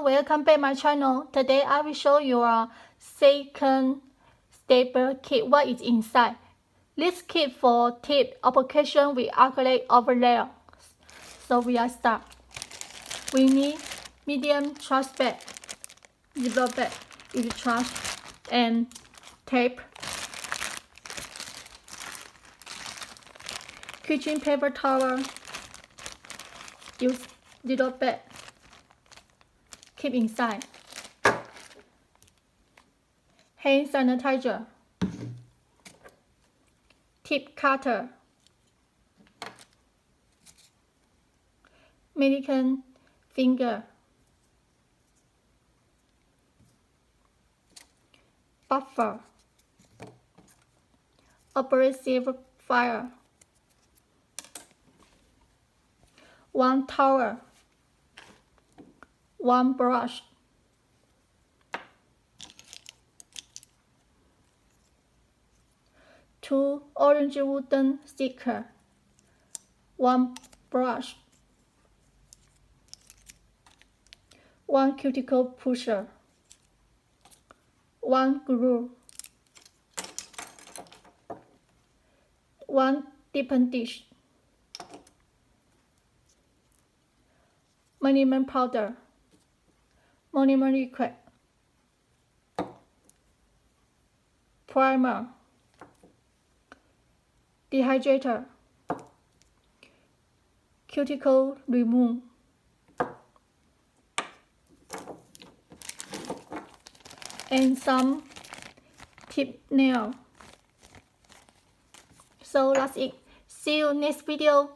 Hello, welcome back my channel. Today I will show you a second staple kit. What is inside? This kit for tip application with acrylic overlay. So we are start. We need medium trash bag, zipper bag with trash and tape, kitchen paper towel. Use zipper bag. Keep inside. Hand sanitizer. Tip cutter. Medical finger. Buffer. Abrasive fire. One towel. One brush. Two orange wooden sticker. One brush. One cuticle pusher. One glue. One dipping dish. Monomer powder. Monomer liquid. Primer. Dehydrator. Cuticle remove. And some tip nail. So that's it. See you next video.